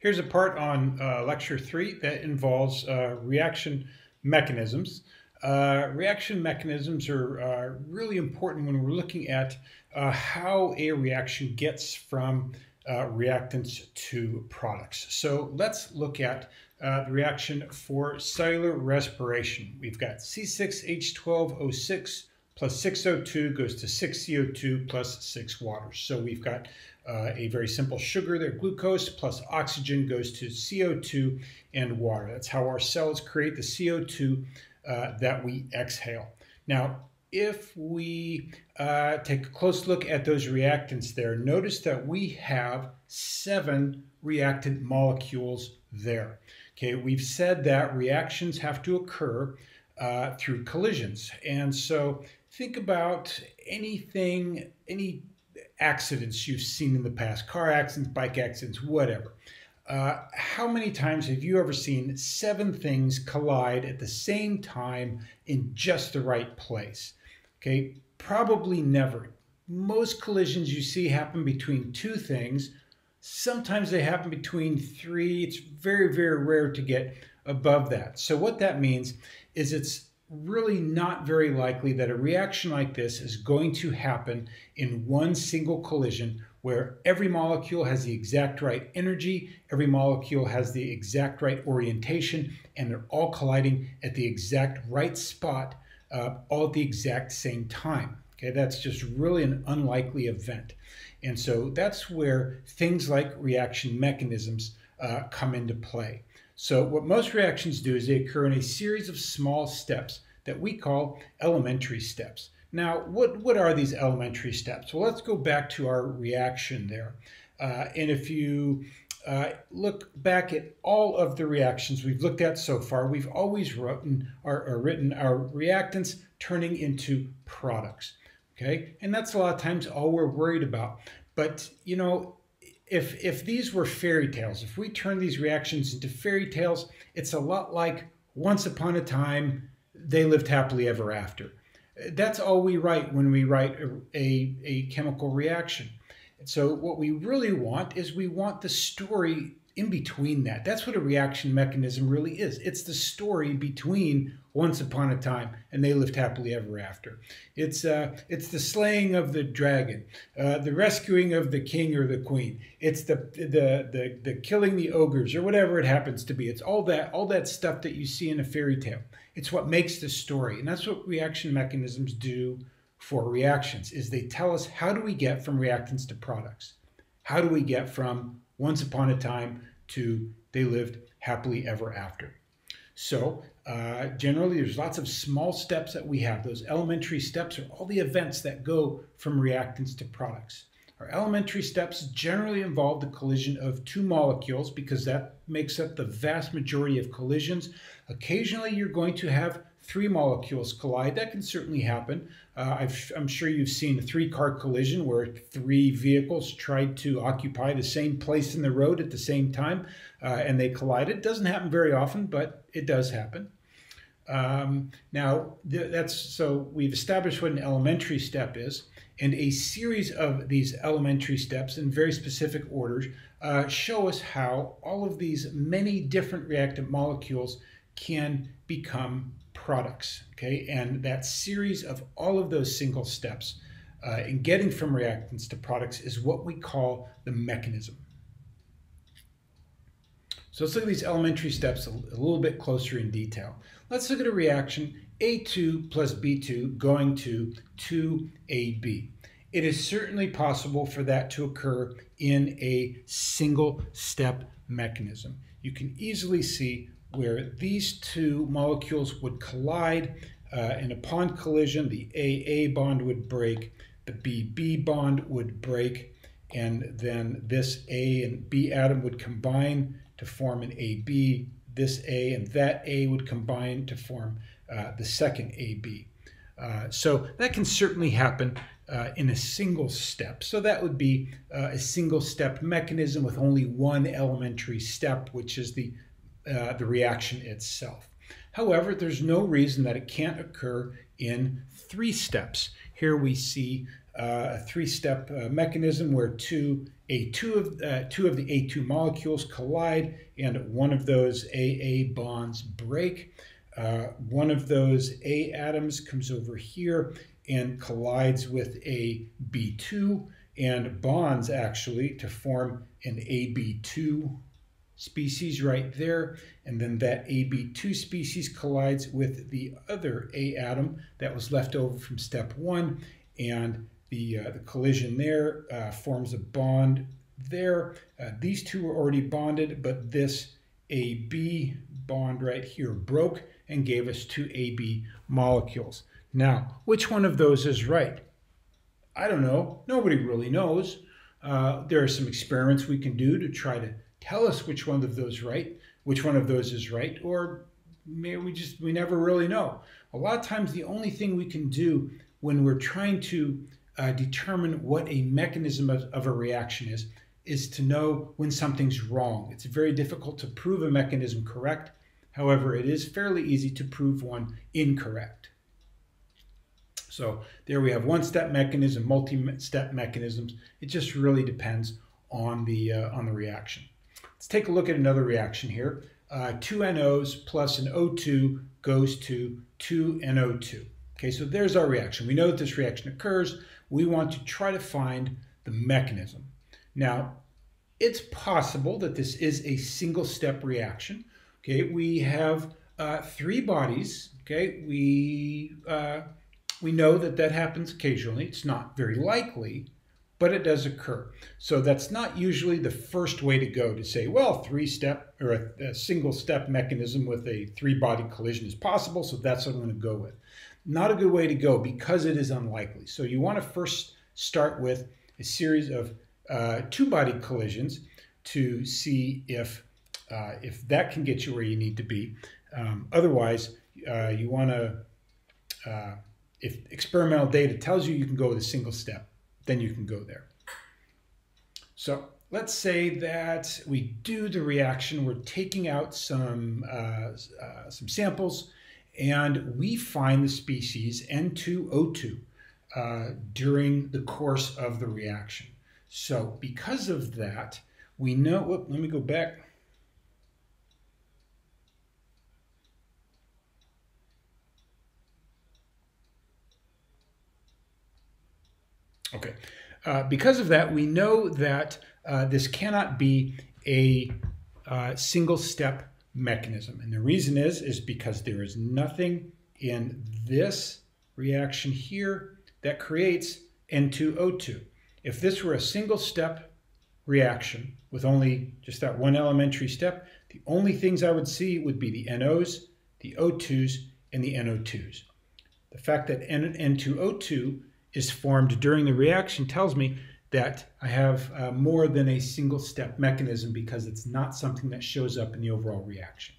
Here's a part on lecture 3 that involves reaction mechanisms. Reaction mechanisms are really important when we're looking at how a reaction gets from reactants to products. So let's look at the reaction for cellular respiration. We've got C6H12O6 plus 6O2 goes to 6CO2 plus 6 water. So we've got a very simple sugar there, glucose, plus oxygen goes to CO2 and water. That's how our cells create the CO2 that we exhale. Now, if we take a close look at those reactants there, notice that we have 7 reactant molecules there. Okay, we've said that reactions have to occur through collisions. And so think about any accidents you've seen in the past, car accidents, bike accidents, whatever. How many times have you ever seen 7 things collide at the same time in just the right place? Okay, probably never. Most collisions you see happen between 2 things. Sometimes they happen between 3. It's very, very rare to get above that. So what that means is it's really not very likely that a reaction like this is going to happen in one single collision where every molecule has the exact right energy, every molecule has the exact right orientation, and they're all colliding at the exact right spot, all at the exact same time. Okay, that's just really an unlikely event. And so that's where things like reaction mechanisms come into play. So what most reactions do is they occur in a series of small steps that we call elementary steps. Now, what are these elementary steps? Well, let's go back to our reaction there. And if you look back at all of the reactions we've looked at so far, we've always written our reactants turning into products. Okay, and that's a lot of times all we're worried about. But you know, if these were fairy tales, if we turn these reactions into fairy tales, it's a lot like once upon a time they lived happily ever after. That's all we write when we write a chemical reaction. So what we really want is we want the story in between that. That's what a reaction mechanism really is. It's the story between once upon a time and they lived happily ever after. It's the slaying of the dragon, the rescuing of the king or the queen. It's the killing the ogres or whatever it happens to be. It's all that stuff that you see in a fairy tale. It's what makes the story, and that's what reaction mechanisms do for reactions. Is they tell us how do we get from reactants to products? How do we get from once upon a time to they lived happily ever after? So generally there's lots of small steps that we have. Those elementary steps are all the events that go from reactants to products. Our elementary steps generally involve the collision of 2 molecules because that makes up the vast majority of collisions. Occasionally you're going to have 3 molecules collide. That can certainly happen. I'm sure you've seen a 3-car collision where 3 vehicles tried to occupy the same place in the road at the same time and they collided. It doesn't happen very often, but it does happen. So we've established what an elementary step is, and a series of these elementary steps in very specific orders show us how all of these many different reactant molecules can become products. Okay, and that series of all of those single steps in getting from reactants to products is what we call the mechanism. So let's look at these elementary steps a little bit closer in detail. Let's look at a reaction A2 plus B2 going to 2AB. It is certainly possible for that to occur in a single step mechanism. You can easily see where these 2 molecules would collide, and upon collision the AA bond would break, the BB bond would break, and then this A and B atom would combine to form an AB. This A and that A would combine to form the second AB. So that can certainly happen in a single step. So that would be a single step mechanism with only one elementary step, which is the reaction itself. However, there's no reason that it can't occur in 3 steps. Here we see a three-step mechanism where two of the A2 molecules collide and one of those AA bonds break. One of those A atoms comes over here and collides with a B2 and bonds actually to form an AB2 species right there, and then that AB2 species collides with the other A atom that was left over from step 1, and the collision there forms a bond there. These two are already bonded, but this AB bond right here broke and gave us two AB molecules. Now, which one of those is right? I don't know. Nobody really knows. There are some experiments we can do to try to tell us which one of those is right, or maybe we never really know. A lot of times the only thing we can do when we're trying to determine what a mechanism of a reaction is to know when something's wrong. It's very difficult to prove a mechanism correct. However, it is fairly easy to prove one incorrect. So there we have one-step mechanism, multi-step mechanisms. It just really depends on the reaction. Let's take a look at another reaction here. 2 NOs plus an O2 goes to 2 NO2. Okay, so there's our reaction. We know that this reaction occurs. We want to try to find the mechanism. Now, it's possible that this is a single-step reaction. Okay, we have 3 bodies. Okay, we know that happens occasionally. It's not very likely, but it does occur. So that's not usually the first way to go to say, well, 3-step or a single-step mechanism with a 3-body collision is possible, so that's what I'm going to go with. Not a good way to go because it is unlikely. So you want to first start with a series of 2-body collisions to see if that can get you where you need to be. Otherwise, you want to, if experimental data tells you can go with a single step, then you can go there. So let's say that we do the reaction. We're taking out some samples, and we find the species N2O2 during the course of the reaction. So because of that, we know, let me go back. Okay, because of that, we know that this cannot be a single-step mechanism. And the reason is because there is nothing in this reaction here that creates N2O2. If this were a single-step reaction with only just that one elementary step, the only things I would see would be the NOs, the O2s, and the NO2s. The fact that N2O2 is formed during the reaction tells me that I have more than a single-step mechanism because it's not something that shows up in the overall reaction.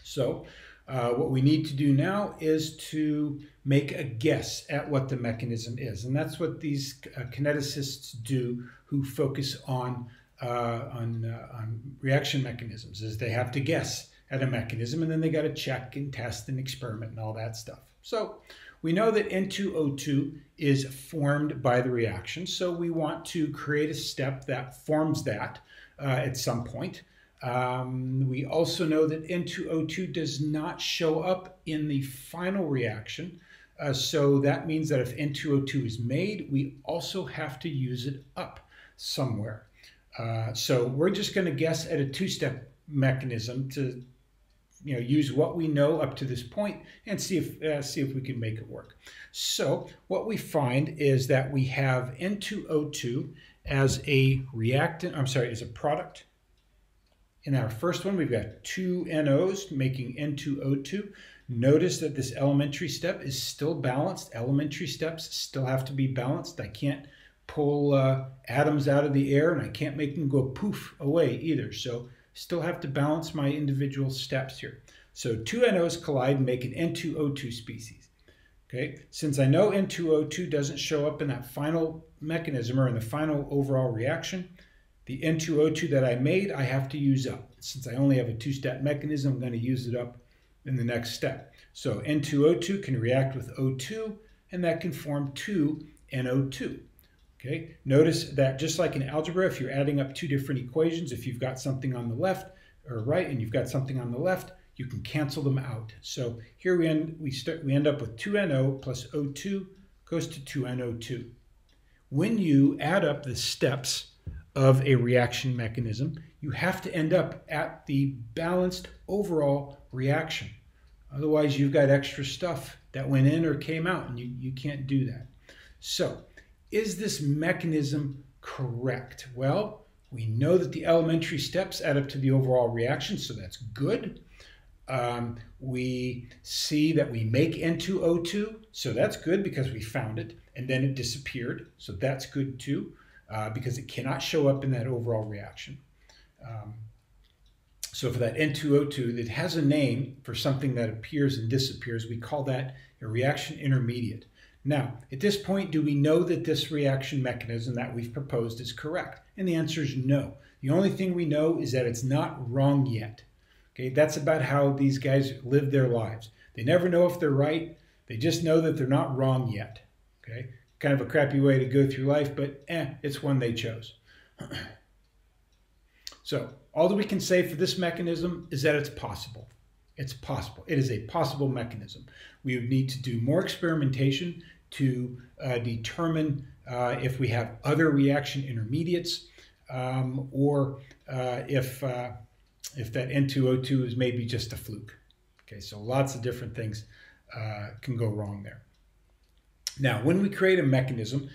So what we need to do now is to make a guess at what the mechanism is. And that's what these kineticists do who focus on reaction mechanisms, is they have to guess at a mechanism and then they got to check and test and experiment and all that stuff. So we know that N2O2 is formed by the reaction, so we want to create a step that forms that at some point. We also know that N2O2 does not show up in the final reaction, so that means that if N2O2 is made, we also have to use it up somewhere. So we're just going to guess at a 2-step mechanism to use what we know up to this point and see if we can make it work. So what we find is that we have N2O2 as a reactant, as a product. In our first one, we've got 2 NOs making N2O2. Notice that this elementary step is still balanced. Elementary steps still have to be balanced. I can't pull atoms out of the air and I can't make them go poof away either. So still have to balance my individual steps here. So 2 NOs collide and make an N2O2 species. Okay, since I know N2O2 doesn't show up in that final mechanism or in the final overall reaction, the N2O2 that I made, I have to use up. Since I only have a 2-step mechanism, I'm going to use it up in the next step. So N2O2 can react with O2, and that can form 2 NO2. Okay, notice that just like in algebra, if you're adding up two different equations, if you've got something on the left or right and you've got something on the left, you can cancel them out. So here we end up with 2NO plus O2 goes to 2NO2. When you add up the steps of a reaction mechanism, you have to end up at the balanced overall reaction. Otherwise, you've got extra stuff that went in or came out, and you can't do that. So, is this mechanism correct? Well, we know that the elementary steps add up to the overall reaction, so that's good. We see that we make N2O2, so that's good because we found it, and then it disappeared, so that's good too, because it cannot show up in that overall reaction. So for that N2O2 that has a name for something that appears and disappears, we call that a reaction intermediate. Now, at this point, do we know that this reaction mechanism that we've proposed is correct? And the answer is no. The only thing we know is that it's not wrong yet. Okay, that's about how these guys live their lives. They never know if they're right. They just know that they're not wrong yet. Okay, kind of a crappy way to go through life, but it's one they chose. So all that we can say for this mechanism is that it's possible. It's possible. It is a possible mechanism. We would need to do more experimentation to determine if we have other reaction intermediates or if that N2O2 is maybe just a fluke. Okay, so lots of different things can go wrong there. Now, when we create a mechanism,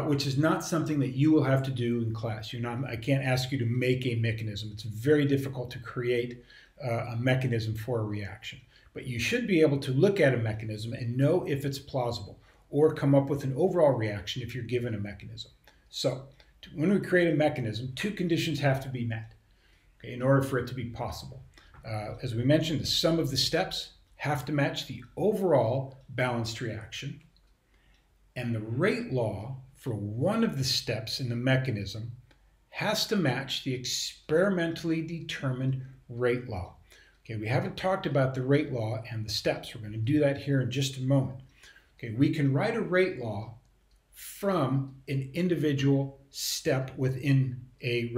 which is not something that you will have to do in class, I can't ask you to make a mechanism. It's very difficult to create a mechanism for a reaction. But you should be able to look at a mechanism and know if it's plausible or come up with an overall reaction if you're given a mechanism. So, when we create a mechanism, two conditions have to be met in order for it to be possible. As we mentioned, the sum of the steps have to match the overall balanced reaction, and the rate law for one of the steps in the mechanism has to match the experimentally determined rate law. Okay, we haven't talked about the rate law and the steps. We're going to do that here in just a moment. Okay, we can write a rate law from an individual step within a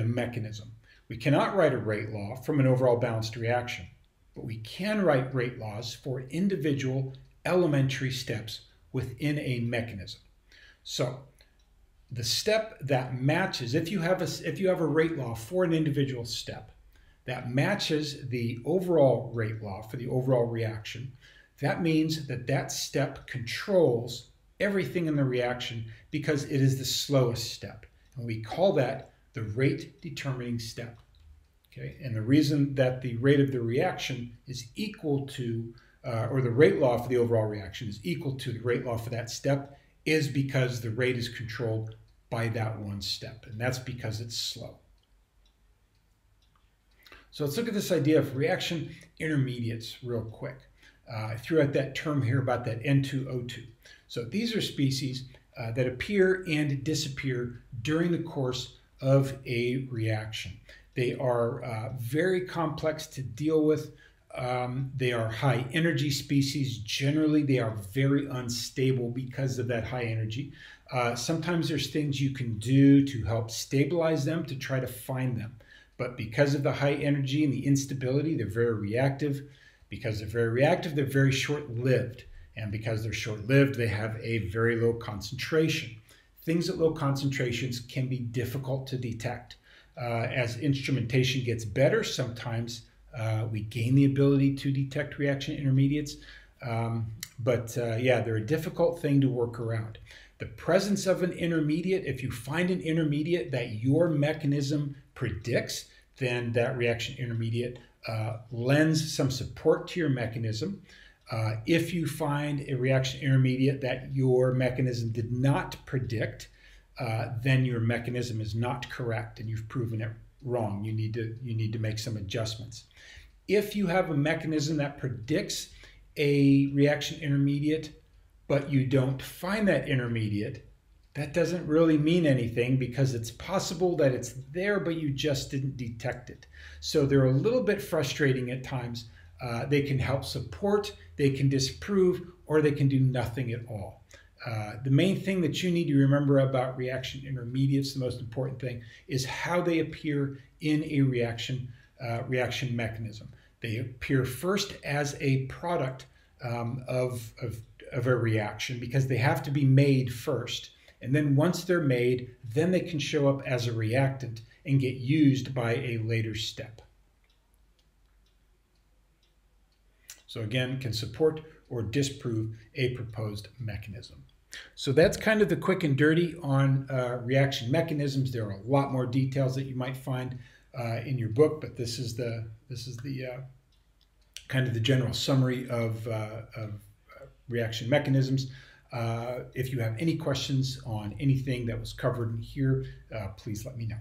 mechanism. We cannot write a rate law from an overall balanced reaction, but we can write rate laws for individual elementary steps within a mechanism. So the step that matches, if you have a rate law for an individual step that matches the overall rate law for the overall reaction, that means that that step controls everything in the reaction because it is the slowest step. And we call that the rate determining step. Okay? And the reason that the rate of the reaction is equal to, or the rate law for the overall reaction is equal to the rate law for that step is because the rate is controlled by that one step. And that's because it's slow. So let's look at this idea of reaction intermediates real quick. I threw out that term here about that N2O2. So these are species that appear and disappear during the course of a reaction. They are very complex to deal with. They are high energy species. Generally, they are very unstable because of that high energy. Sometimes there's things you can do to help stabilize them, to try to find them. But because of the high energy and the instability, they're very reactive. Because they're very reactive, they're very short-lived. And because they're short-lived, they have a very low concentration. Things at low concentrations can be difficult to detect. As instrumentation gets better, sometimes we gain the ability to detect reaction intermediates. Yeah, they're a difficult thing to work around. The presence of an intermediate, if you find an intermediate that your mechanism predicts, then that reaction intermediate lends some support to your mechanism. If you find a reaction intermediate that your mechanism did not predict, then your mechanism is not correct and you've proven it wrong. You need to make some adjustments. If you have a mechanism that predicts a reaction intermediate, but you don't find that intermediate, that doesn't really mean anything because it's possible that it's there, but you just didn't detect it. So they're a little bit frustrating at times. They can help support, they can disprove, or they can do nothing at all. The main thing that you need to remember about reaction intermediates, the most important thing, is how they appear in a reaction mechanism. They appear first as a product of a reaction because they have to be made first. And then once they're made, then they can show up as a reactant and get used by a later step. So again, can support or disprove a proposed mechanism. So that's kind of the quick and dirty on reaction mechanisms. There are a lot more details that you might find in your book, but this is the kind of the general summary of reaction mechanisms. If you have any questions on anything that was covered here, please let me know.